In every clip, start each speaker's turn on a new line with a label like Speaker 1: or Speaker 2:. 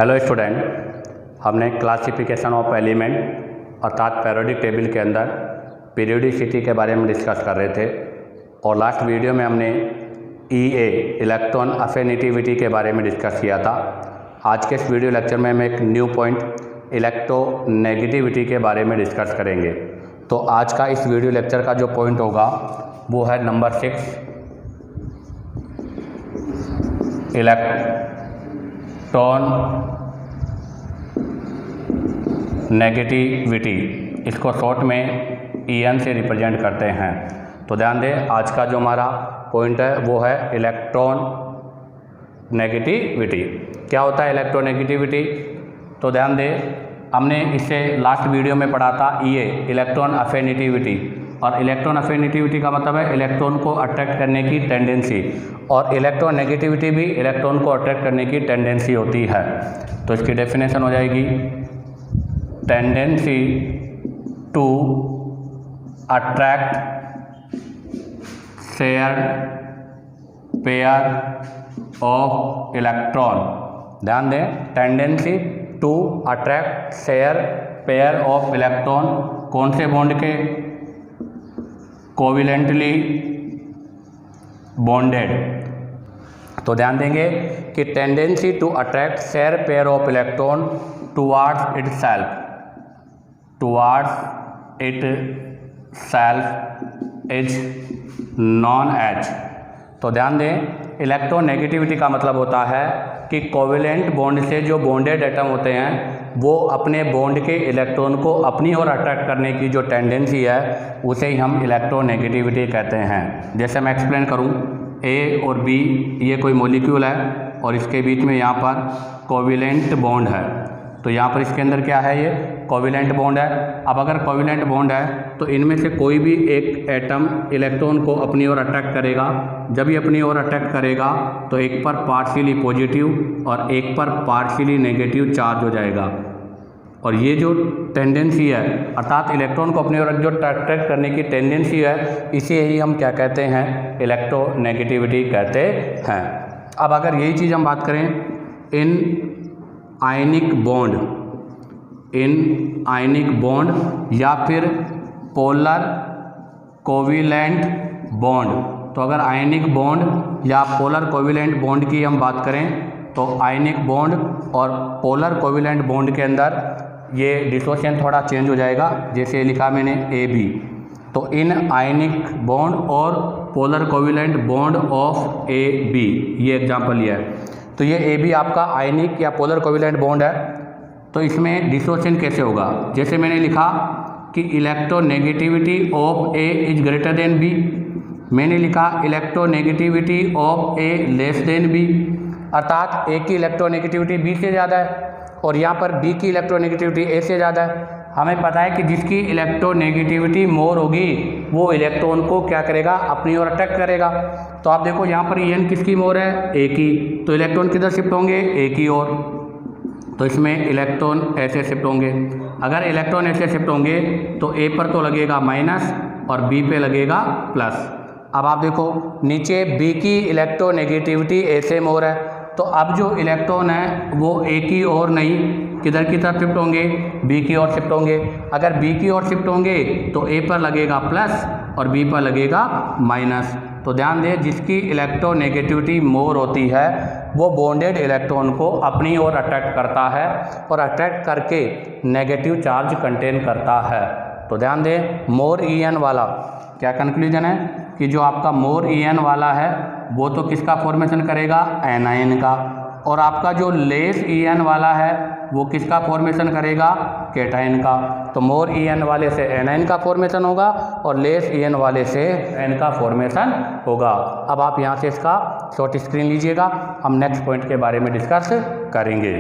Speaker 1: Hello student, हमने classification of element अर्थात periodic table के अंदर पीरियोडिसिटी के बारे में डिस्कस कर रहे थे और लास्ट वीडियो में हमने ईए इलेक्ट्रॉन अफिनिटी के बारे में डिस्कस किया था। आज के इस वीडियो लेक्चर में हम एक न्यू पॉइंट इलेक्ट्रोनेगेटिविटी के बारे में डिस्कस करेंगे। तो आज का इस वीडियो लेक्चर का जो पॉइंट होगा वो है नंबर 6, इलेक्ट्रॉन नेगेटिविटी। इसको शॉर्ट में EN से रिप्रेजेंट करते हैं। तो ध्यान दें, आज का जो हमारा पॉइंट है वो है इलेक्ट्रॉन नेगेटिविटी। क्या होता है इलेक्ट्रोनेगेटिविटी? तो ध्यान दें, हमने इससे लास्ट वीडियो में पढ़ा था EA इलेक्ट्रॉन अफिनिटी, और इलेक्ट्रॉन अफिनिटी का मतलब है इलेक्ट्रॉन को अट्रैक्ट करने की टेंडेंसी, और इलेक्ट्रॉन नेगेटिविटी भी इलेक्ट्रॉन को अट्रैक्ट करने की टेंडेंसी होती है। तो इसकी डेफिनेशन हो जाएगी tendency to attract share pair of electron. ध्यान दें, tendency to attract share pair of electron. कौन से बॉन्ड के? Covalently bonded. तो ध्यान देंगे कि tendency to attract share pair of electron towards itself is known as. तो ध्यान दें, इलेक्ट्रोनेगेटिविटी का मतलब होता है कि कोवेलेंट बॉन्ड से जो बॉन्डेड एटम होते हैं वो अपने बॉन्ड के इलेक्ट्रॉन को अपनी ओर अट्रैक्ट करने की जो टेंडेंसी है उसे ही हम इलेक्ट्रोनेगेटिविटी कहते हैं। जैसे मैं एक्सप्लेन करूं, A और B ये कोई मॉलिक्यूल है और इसके बीच में यहाँ पर कोवेलेंट बॉन्ड है। तो यहाँ पर इसके अंदर क्या है? ये कोवेलेंट बॉन्ड है। अब अगर कोवेलेंट बॉन्ड है तो इनमें से कोई भी एक एटम इलेक्ट्रॉन को अपनी ओर अट्रैक्ट करेगा। जब ये अपनी ओर अट्रैक्ट करेगा तो एक पर पार्शियली पॉजिटिव और एक पर पार्शियली नेगेटिव चार्ज हो जाएगा। और ये जो टेंडेंसी है अर्थात इलेक्ट्रॉन को अपनी ओर जो अट्रैक्ट करने की टेंडेंसी है, इसे ही हम क्या कहते हैं? इलेक्ट्रोनेगेटिविटी कहते हैं। अब अगर यही चीज़ हम बात करें इन आयनिक बॉन्ड या फिर पोलर कोविलेंट बॉन्ड। तो अगर आयनिक बॉन्ड या पोलर कोविलेंट बॉन्ड की हम बात करें तो आयनिक बॉन्ड और पोलर कोविलेंट बॉन्ड के अंदर ये डिसोसिएशन थोड़ा चेंज हो जाएगा। जैसे लिखा मैंने AB, तो इन आयनिक बॉन्ड और polar covalent bond of AB, ये एग्जांपल लिया है। तो ये AB आपका आयनिक या पोलर कोविलेंट बॉन्ड है। तो इसमें डिसोसिएशन कैसे होगा? जैसे मैंने लिखा कि electronegativity of A is greater than B, मैंने लिखा electronegativity of A less than B, अर्थात A की इलेक्ट्रोनेगेटिविटी B से ज़्यादा है और यहाँ पर B की इलेक्ट्रोनेगेटिविटी A से ज़्यादा है। हमें पता है कि जिसकी इलेक्ट्रोनेगेटिविटी मोर होगी वो इलेक्ट्रॉन को क्या करेगा? अपनी ओर अट्रैक्ट करेगा। तो आप देखो यहाँ पर EN किसकी मोर है? A की। तो इलेक्ट्रॉन किधर शिफ्ट होंगे? A की ओर। तो इसमें इलेक्ट्रॉन ऐसे शिफ्ट होंगे। अगर इलेक्ट्रॉन ऐसे शिफ्ट होंगे तो A पर तो लगेगा माइनस और B पे लगेगा प्लस। अब आप देखो नीचे B की इलेक्ट्रोनेगेटिविटी A से मोर है, तो अब जो इलेक्ट्रॉन है वो A की ओर नहीं, किधर की तरफ शिफ्ट होंगे? B की ओर शिफ्ट होंगे। अगर B की ओर शिफ्ट होंगे तो A पर लगेगा प्लस और B पर लगेगा माइनस। तो ध्यान दें, जिसकी इलेक्ट्रोनेगेटिविटी मोर होती है वो बॉन्डेड इलेक्ट्रॉन को अपनी ओर अट्रैक्ट करता है और अट्रैक्ट करके नेगेटिव चार्ज कंटेन करता है। तो ध्यान दें, मोर EN वाला क्या कंक्लूजन है कि जो आपका मोर EN वाला है वो तो किसका फॉर्मेशन करेगा? एनायन का। और आपका जो लेस EN वाला है वो किसका फॉर्मेशन करेगा? कैटायन का। तो मोर EN वाले से एनायन का फॉर्मेशन होगा और लेस EN वाले से एन का फॉर्मेशन होगा। अब आप यहाँ से इसका शॉर्ट स्क्रीन लीजिएगा, हम नेक्स्ट पॉइंट के बारे में डिस्कस करेंगे।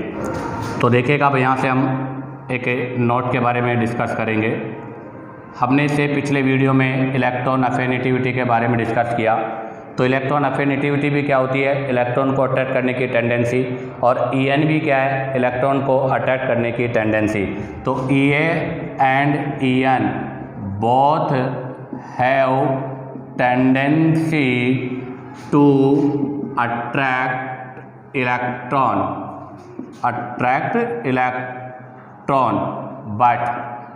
Speaker 1: तो देखिएगा, अब यहाँ से हम एक नोट के बारे में डिस्कस करेंगे। हमने इसे पिछले वीडियो में इलेक्ट्रॉन अफिनिटी के बारे में डिस्कस किया। तो इलेक्ट्रॉन अफिनिटी भी क्या होती है? इलेक्ट्रॉन को अट्रैक्ट करने की टेंडेंसी। और EN भी क्या है? इलेक्ट्रॉन को अट्रैक्ट करने की टेंडेंसी। तो EA and EN both have tendency to attract electron attract electron, but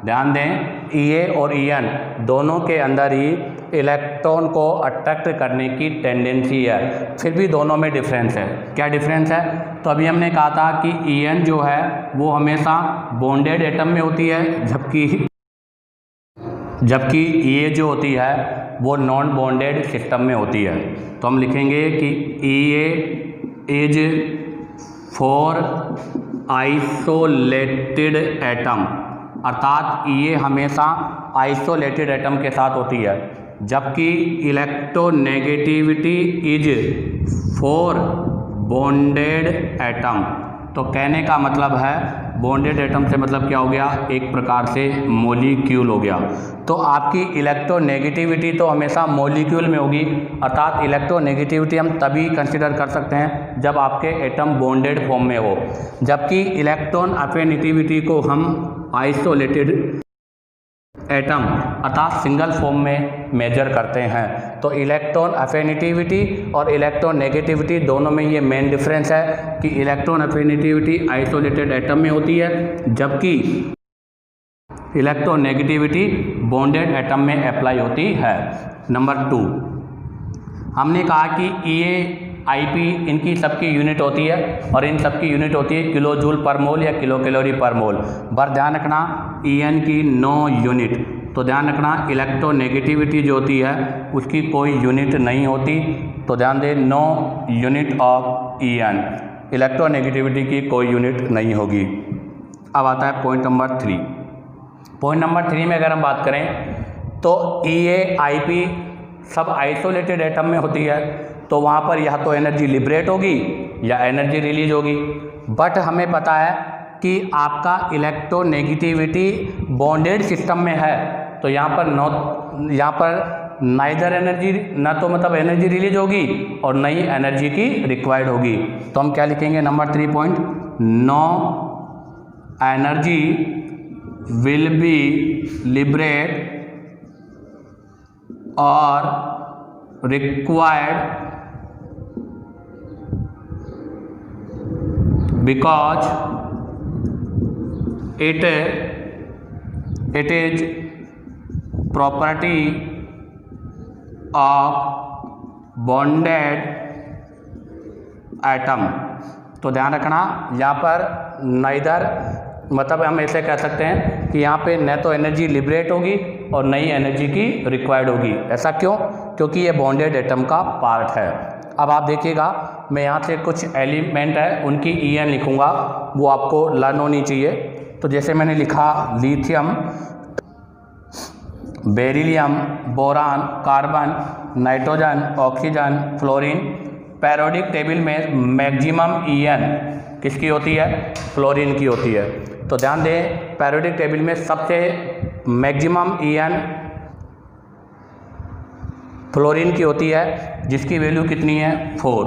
Speaker 1: ध्यान दें Ea और En दोनों के अंदर ही इलेक्ट्रॉन को अट्रैक्ट करने की टेंडेंसी है, फिर भी दोनों में डिफरेंस है। क्या डिफरेंस है? तो अभी हमने कहा था कि En जो है वो हमेशा बॉन्डेड एटम में होती है, जबकि Ea जो होती है वो नॉन बॉन्डेड सिस्टम में होती है। तो हम लिखेंगे कि Ea is for isolated atom, अर्थात Ea हमेशा आइसोलेटेड एटम के साथ होती है, जबकि electronegativity is for bonded atom. तो कहने का मतलब है बॉन्डेड एटम से मतलब क्या हो गया, एक प्रकार से मॉलिक्यूल हो गया। तो आपकी इलेक्ट्रोनेगेटिविटी तो हमेशा मॉलिक्यूल में होगी, अर्थात इलेक्ट्रोनेगेटिविटी हम तभी कंसिडर कर सकते हैं जब आपके एटम बॉन्डेड फॉर्म में हो, जबकि इलेक्ट्रॉन अफिनिटिविटी को हम आइसोलेटेड एटम अर्थात सिंगल फॉर्म में मेजर करते हैं। तो इलेक्ट्रॉन अफिनिटिविटी और इलेक्ट्रॉन नेगेटिविटी दोनों में ये मेन डिफरेंस है कि इलेक्ट्रॉन अफिनिटिविटी आइसोलेटेड एटम में होती है, जबकि इलेक्ट्रॉन नेगेटिविटी बॉन्डेड एटम में अप्लाई होती है। नंबर 2, हमने कहा कि Ea IP इनकी सबकी यूनिट होती है और इन सबकी यूनिट होती है किलो जूल पर मोल या किलो कैलोरी पर मोल। पर ध्यान रखना En की नो यूनिट। तो ध्यान रखना इलेक्ट्रोनेगेटिविटी जो होती है उसकी कोई यूनिट नहीं होती। तो ध्यान दें no unit of En, electronegativity की कोई यूनिट नहीं होगी। अब आता है पॉइंट नंबर 3। पॉइंट नंबर 3 में अगर हम बात करें तो Ea IP सब आइसोलेटेड एटम में होती है, तो वहाँ पर या तो एनर्जी लिबरेट होगी या एनर्जी रिलीज होगी। बट हमें पता है कि आपका इलेक्ट्रोनेगेटिविटी बॉन्डेड सिस्टम में है, तो यहाँ पर नाइदर एनर्जी, ना तो मतलब एनर्जी रिलीज होगी और नई एनर्जी की रिक्वायर्ड होगी। तो हम क्या लिखेंगे number 3 point, no energy will be liberate और required because it is property of bonded atom। तो ध्यान रखना यहाँ पर नाइदर मतलब हम ऐसे कह सकते हैं कि यहाँ पे न तो एनर्जी लिबरेट होगी और नई एनर्जी की रिक्वायर्ड होगी। ऐसा क्यों? क्योंकि ये बॉन्डेड एटम का पार्ट है। अब आप देखिएगा मैं यहाँ से कुछ एलिमेंट है उनकी En लिखूँगा, वो आपको लर्न होनी चाहिए। तो जैसे मैंने लिखा lithium, beryllium, boron, carbon, nitrogen, oxygen, fluorine. Periodic table में मैक्सिमम En किसकी होती है? फ्लोरीन की होती है। तो ध्यान दें पेरियोडिक टेबल में सबसे मैक्सिमम En फ्लोरीन की होती है, जिसकी वैल्यू कितनी है? 4।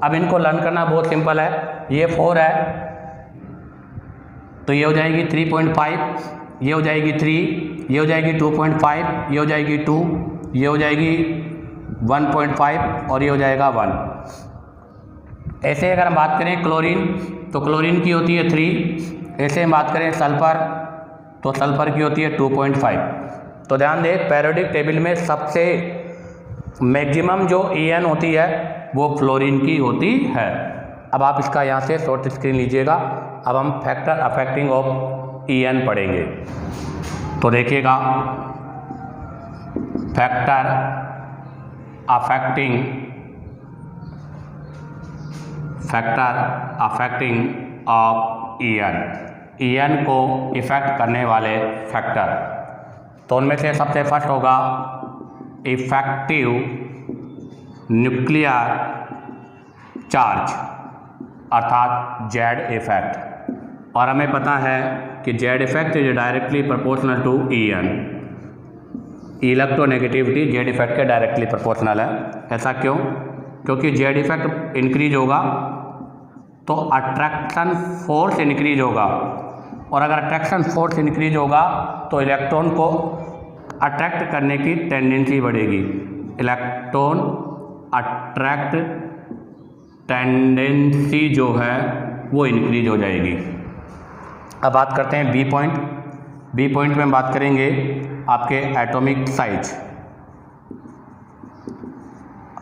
Speaker 1: अब इनको लर्न करना बहुत सिंपल है। ये 4 है तो ये हो जाएगी 3.5, ये हो जाएगी 3, ये हो जाएगी 2.5, ये हो जाएगी 2, ये हो जाएगी 1.5 और ये हो जाएगा 1। ऐसे अगर हम बात करें क्लोरीन तो क्लोरीन की होती है 3। ऐसे हम बात करें सल्फर तो सल्फर की होती है 2.5। तो ध्यान दें पेरियोडिक टेबल में सबसे मैक्सिमम जो En होती है वो फ्लोरीन की होती है। अब आप इसका यहाँ से शॉर्ट स्क्रीन लीजिएगा। अब हम फैक्टर अफेक्टिंग ऑफ En पढ़ेंगे। तो देखिएगा फैक्टर अफेक्टिंग ऑफ En को इफेक्ट करने वाले फैक्टर। तो उनमें से सबसे फर्स्ट होगा इफेक्टिव न्यूक्लियर चार्ज अर्थात जेड इफेक्ट। और हमें पता है कि Z effect is directly proportional to En। Electronegativity Z effect के डायरेक्टली प्रोपोर्शनल है। ऐसा क्यों? क्योंकि जेड इफेक्ट इंक्रीज होगा तो अट्रैक्शन फोर्स इंक्रीज होगा, और अगर अट्रैक्शन फोर्स इंक्रीज होगा तो इलेक्ट्रॉन को अट्रैक्ट करने की टेंडेंसी बढ़ेगी। इलेक्ट्रॉन अट्रैक्ट टेंडेंसी जो है वो इंक्रीज हो जाएगी। अब बात करते हैं बी पॉइंट। बी पॉइंट में हम बात करेंगे आपके एटॉमिक साइज।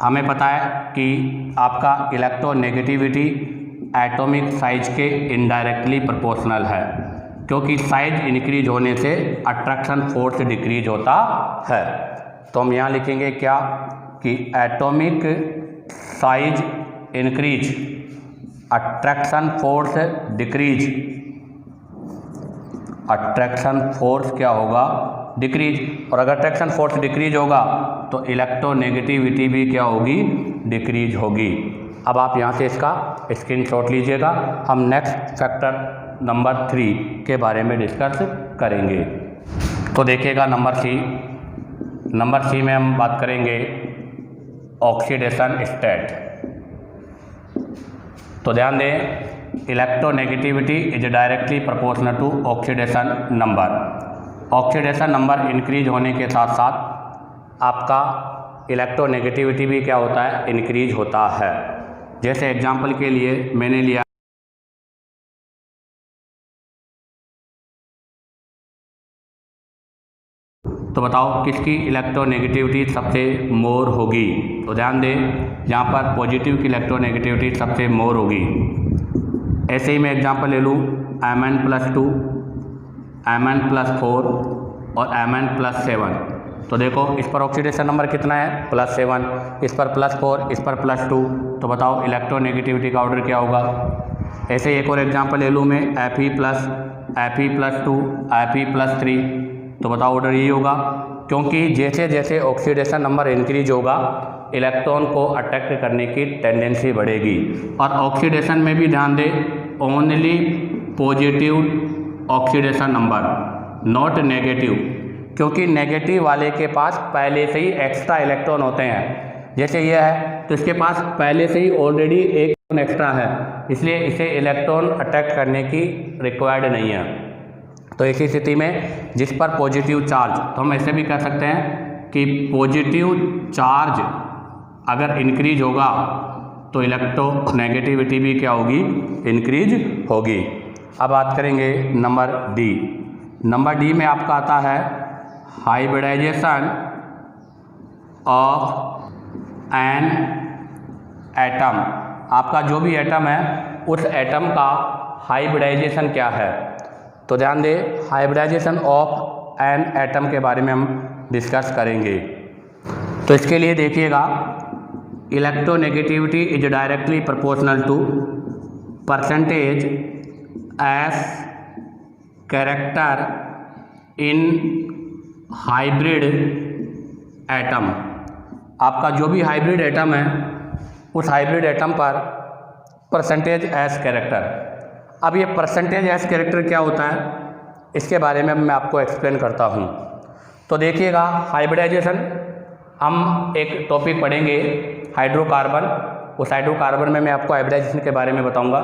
Speaker 1: हमें पता है कि आपका इलेक्ट्रोनेगेटिविटी एटॉमिक साइज के इनडायरेक्टली प्रोपोर्शनल है, क्योंकि साइज इंक्रीज होने से अट्रैक्शन फोर्स डिक्रीज होता है। तो हम यहाँ लिखेंगे क्या कि atomic size increase, attraction force decrease, attraction force क्या होगा, डिक्रीज। और अगर अट्रैक्शन फोर्स डिक्रीज होगा तो इलेक्ट्रोनेगेटिविटी भी क्या होगी, डिक्रीज होगी। अब आप यहाँ से इसका स्क्रीनशॉट लीजिएगा। हम नेक्स्ट फैक्टर नंबर 3 के बारे में डिस्कस करेंगे। तो देखिएगा नंबर सी। नंबर सी में हम बात करेंगे ऑक्सीडेशन स्टेट। तो ध्यान दें, electronegativity is directly proportional to oxidation number. Oxidation number increase होने के साथ साथ आपका इलेक्ट्रोनेगेटिविटी भी क्या होता है, इंक्रीज होता है। जैसे एग्जांपल के लिए मैंने लिया तो बताओ किसकी इलेक्ट्रोनेगेटिविटी सबसे मोर होगी। तो ध्यान दें, यहाँ पर पॉजिटिव की इलेक्ट्रोनेगेटिविटी सबसे मोर होगी। ऐसे ही मैं एग्जांपल ले लूँ Mn+2, Mn+4 और Mn+7। तो देखो इस पर ऑक्सीडेशन नंबर कितना है, +7, इस पर +4, इस पर +2। तो बताओ इलेक्ट्रोनेगेटिविटी का ऑर्डर क्या होगा। ऐसे एक और एग्जांपल ले लूँ मैं Fe+2, Fe+3। तो बताओ ऑर्डर यही होगा, क्योंकि जैसे जैसे ऑक्सीडेशन नंबर इंक्रीज होगा इलेक्ट्रॉन को अट्रैक्ट करने की टेंडेंसी बढ़ेगी। और ऑक्सीडेशन में भी ध्यान दें, only positive oxidation number, not negative, क्योंकि नेगेटिव वाले के पास पहले से ही एक्स्ट्रा इलेक्ट्रॉन होते हैं। जैसे यह है तो इसके पास पहले से ही ऑलरेडी एक एक्स्ट्रा है, इसलिए इसे इलेक्ट्रॉन अट्रैक्ट करने की रिक्वायर्ड नहीं है। तो ऐसी स्थिति में जिस पर पॉजिटिव चार्ज, तो हम ऐसे भी कह सकते हैं कि पॉजिटिव चार्ज अगर इंक्रीज होगा तो इलेक्ट्रोनेगेटिविटी भी क्या होगी, इंक्रीज होगी। अब बात करेंगे नंबर डी। नंबर डी में आपका आता है हाइब्रिडाइजेशन ऑफ एन एटम। आपका जो भी एटम है उस एटम का हाइब्रिडाइजेशन क्या है। तो ध्यान दें, हाइब्रिडाइजेशन ऑफ एन एटम के बारे में हम डिस्कस करेंगे। तो इसके लिए देखिएगा, electronegativity is directly proportional to percentage s character in hybrid atom. आपका जो भी हाइब्रिड एटम है उस हाइब्रिड एटम पर परसेंटेज एस कैरेक्टर। अब ये परसेंटेज एस कैरेक्टर क्या होता है, इसके बारे में मैं आपको एक्सप्लेन करता हूँ। तो देखिएगा, हाइब्रिडाइजेशन हम एक टॉपिक पढ़ेंगे हाइड्रोकार्बन। उस हाइड्रोकार्बन में मैं आपको हाइब्रिडाइजेशन के बारे में बताऊंगा।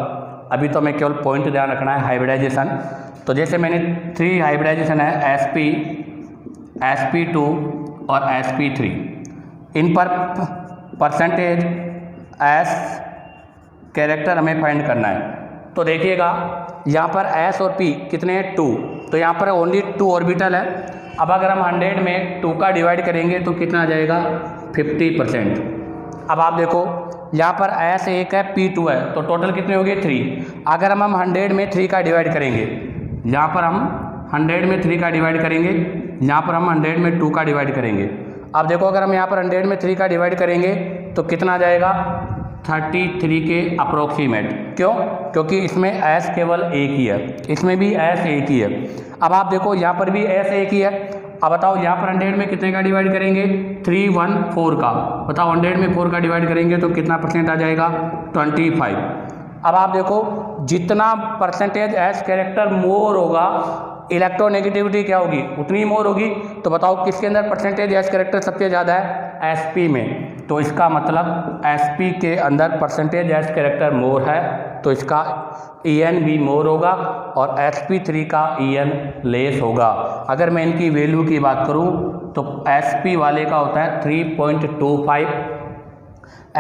Speaker 1: अभी तो मैं केवल पॉइंट ध्यान रखना है हाइब्रिडाइजेशन। तो जैसे मैंने 3 हाइब्रिडाइजेशन है, sp, sp2 और sp3। इन पर परसेंटेज एस कैरेक्टर हमें फाइंड करना है। तो देखिएगा यहाँ पर s और p कितने हैं, 2। तो यहाँ पर ओनली 2 ऑर्बिटल है। अब अगर हम 100 में 2 का डिवाइड करेंगे तो कितना आ जाएगा, 50%। अब आप देखो यहाँ पर s 1 है, p 2 है, तो टोटल कितने हो गए, 3। अगर हम 100 में 3 का डिवाइड करेंगे, यहाँ पर हम 100 में 3 का डिवाइड करेंगे, यहाँ पर हम 100 में 2 का डिवाइड करेंगे। अब देखो अगर हम यहाँ पर 100 में 3 का डिवाइड करेंगे तो कितना आ जाएगा, 33 के अप्रोक्सीमेट। क्यों, क्योंकि इसमें s केवल एक ही है, इसमें भी s एक ही है। अब आप देखो यहाँ पर भी s एक ही है। अब बताओ यहाँ पर 100 में कितने का डिवाइड करेंगे, 314 का। बताओ 100 में 4 का डिवाइड करेंगे तो कितना परसेंट आ जाएगा, 25। अब आप देखो जितना परसेंटेज एस कैरेक्टर मोर होगा इलेक्ट्रोनेगेटिविटी क्या होगी, उतनी मोर होगी। तो बताओ किसके अंदर परसेंटेज एस कैरेक्टर सबसे ज़्यादा है, एसपी में। तो इसका मतलब एसपी के अंदर परसेंटेज एस कैरेक्टर मोर है, तो इसका EN भी मोर होगा और sp3 का EN लेस होगा। अगर मैं इनकी वैल्यू की बात करूं तो sp वाले का होता है 3.25,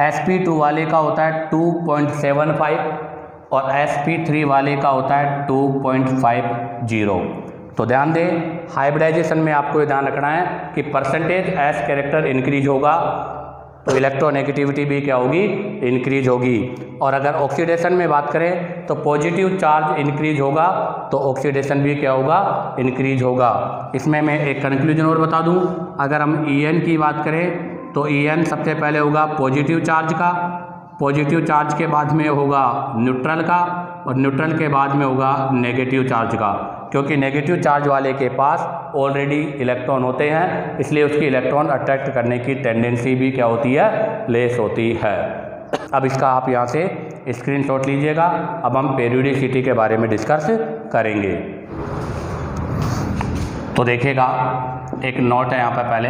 Speaker 1: sp2 वाले का होता है 2.75 और sp3 वाले का होता है 2.50। तो ध्यान दें, हाइब्रिडाइजेशन में आपको ये ध्यान रखना है कि परसेंटेज एस कैरेक्टर इंक्रीज होगा तो इलेक्ट्रोनेगेटिविटी भी क्या होगी, इंक्रीज होगी। और अगर ऑक्सीडेशन में बात करें तो पॉजिटिव चार्ज इंक्रीज होगा तो ऑक्सीडेशन भी क्या होगा, इंक्रीज होगा। इसमें मैं एक कंक्लूजन और बता दूं, अगर हम En की बात करें तो En सबसे पहले होगा पॉजिटिव चार्ज का, पॉजिटिव चार्ज के बाद में होगा न्यूट्रल का, और न्यूट्रल के बाद में होगा नेगेटिव चार्ज का, क्योंकि नेगेटिव चार्ज वाले के पास ऑलरेडी इलेक्ट्रॉन होते हैं, इसलिए उसकी इलेक्ट्रॉन अट्रैक्ट करने की टेंडेंसी भी क्या होती है, लेस होती है। अब इसका आप यहाँ से स्क्रीनशॉट लीजिएगा। अब हम पेरियोडिसिटी के बारे में डिस्कस करेंगे। तो देखिएगा, एक नोट है यहाँ पर, पहले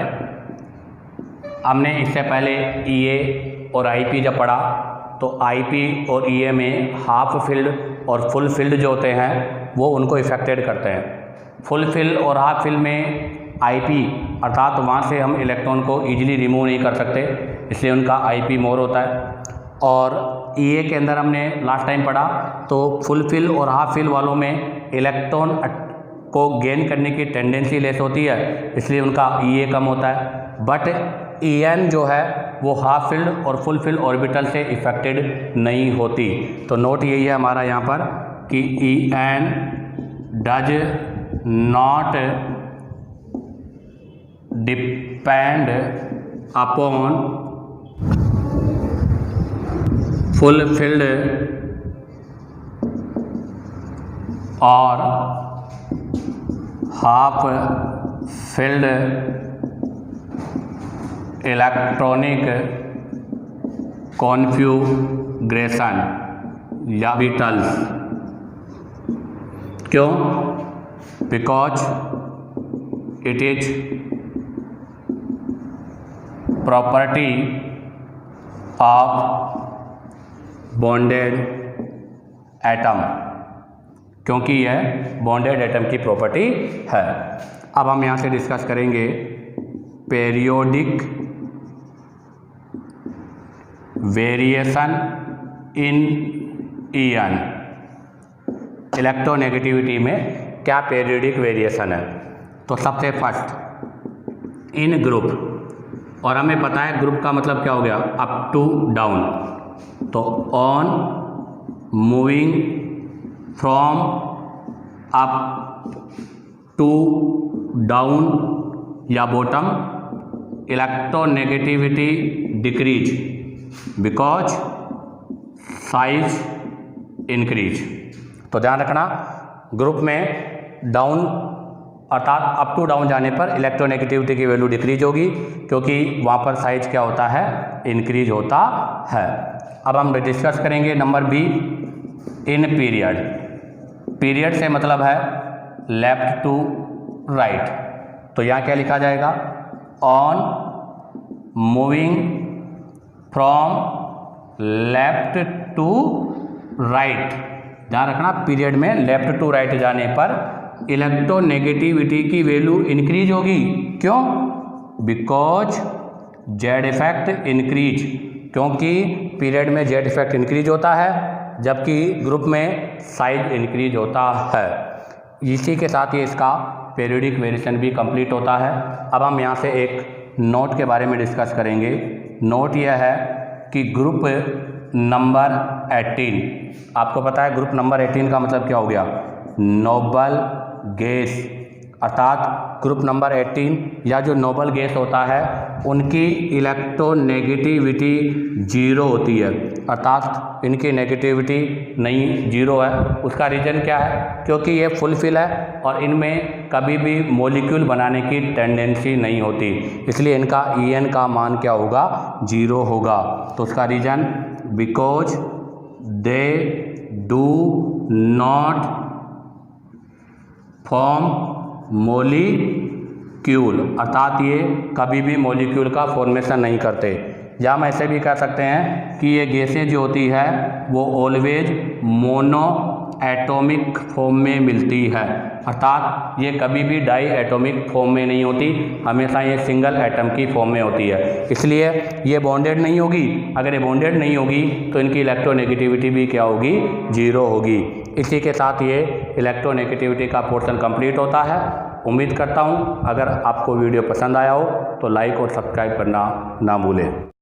Speaker 1: हमने इससे पहले ईए और आईपी जब पढ़ा तो आईपी और ईए में हाफ फील्ड और फुल फील्ड जो होते हैं वो उनको इफेक्टेड करते हैं। फुल फील्ड और हाफ फील्ड में आईपी अर्थात वहाँ से हम इलेक्ट्रॉन को ईजिली रिमूव नहीं कर सकते, इसलिए उनका आईपी मोर होता है। और ईए के अंदर हमने लास्ट टाइम पढ़ा तो फुल फील्ड और हाफ फील्ड वालों में इलेक्ट्रॉन को गेन करने की टेंडेंसी लेस होती है, इसलिए उनका ईए कम होता है। बट En जो है वो हाफ फील्ड और फुल फील्ड ऑर्बिटल से इफेक्टेड नहीं होती। तो नोट यही है हमारा यहाँ पर कि En does not depend upon full field और हाफ फील्ड इलेक्ट्रॉनिक कॉन्फ़िगरेशन या ऑर्बिटल्स। क्यों? Because it is property of bonded atom, क्योंकि यह बॉन्डेड एटम की प्रॉपर्टी है। अब हम यहाँ से डिस्कस करेंगे periodic variation in En। Electronegativity में क्या पेरियोडिक वेरिएशन है? तो सबसे फर्स्ट इन ग्रुप, और हमें पता है ग्रुप का मतलब क्या हो गया, अप टू डाउन। तो on moving from up to down या bottom, electronegativity decrease because size increase. तो ध्यान रखना, ग्रुप में डाउन अर्थात अप टू डाउन जाने पर इलेक्ट्रोनेगेटिविटी की वैल्यू डिक्रीज होगी, क्योंकि वहाँ पर साइज क्या होता है, इंक्रीज होता है। अब हम डिस्कस करेंगे number B, in period. Period से मतलब है लेफ्ट टू राइट। तो यहाँ क्या लिखा जाएगा, on moving from left to right. ध्यान रखना, पीरियड में लेफ्ट टू राइट जाने पर इलेक्ट्रोनेगेटिविटी की वैल्यू इंक्रीज होगी। क्यों? बिकॉज जेड इफेक्ट इंक्रीज, क्योंकि पीरियड में जेड इफेक्ट इंक्रीज होता है जबकि ग्रुप में साइज इंक्रीज होता है। इसी के साथ ही इसका पेरियोडिक वेरिएशन भी कंप्लीट होता है। अब हम यहाँ से एक नोट के बारे में डिस्कस करेंगे। नोट यह है कि ग्रुप नंबर 18, आपको पता है ग्रुप नंबर 18 का मतलब क्या हो गया, नोबल गैस। अर्थात ग्रुप नंबर 18 या जो नोबल गैस होता है उनकी इलेक्ट्रोनेगेटिविटी 0 होती है, अर्थात इनकी नेगेटिविटी नहीं 0 है। उसका रीज़न क्या है? क्योंकि ये फुल फिल है और इनमें कभी भी मॉलिक्यूल बनाने की टेंडेंसी नहीं होती, इसलिए इनका En का मान क्या होगा, 0 होगा। तो उसका reason because they do not form molecule, अर्थात ये कभी भी मॉलिक्यूल का फॉर्मेशन नहीं करते। या हम ऐसे भी कह सकते हैं कि ये गैसें जो होती है वो ऑलवेज मोनो एटॉमिक फॉर्म में मिलती है, अर्थात ये कभी भी डाई एटॉमिक फॉर्म में नहीं होती, हमेशा ये सिंगल एटम की फॉर्म में होती है, इसलिए ये बॉन्डेड नहीं होगी। अगर ये बॉन्डेड नहीं होगी तो इनकी इलेक्ट्रोनेगेटिविटी भी क्या होगी, 0 होगी। इसी के साथ ये इलेक्ट्रोनेगेटिविटी का पोर्शन कंप्लीट होता है। उम्मीद करता हूँ अगर आपको वीडियो पसंद आया हो तो लाइक और सब्सक्राइब करना ना भूलें।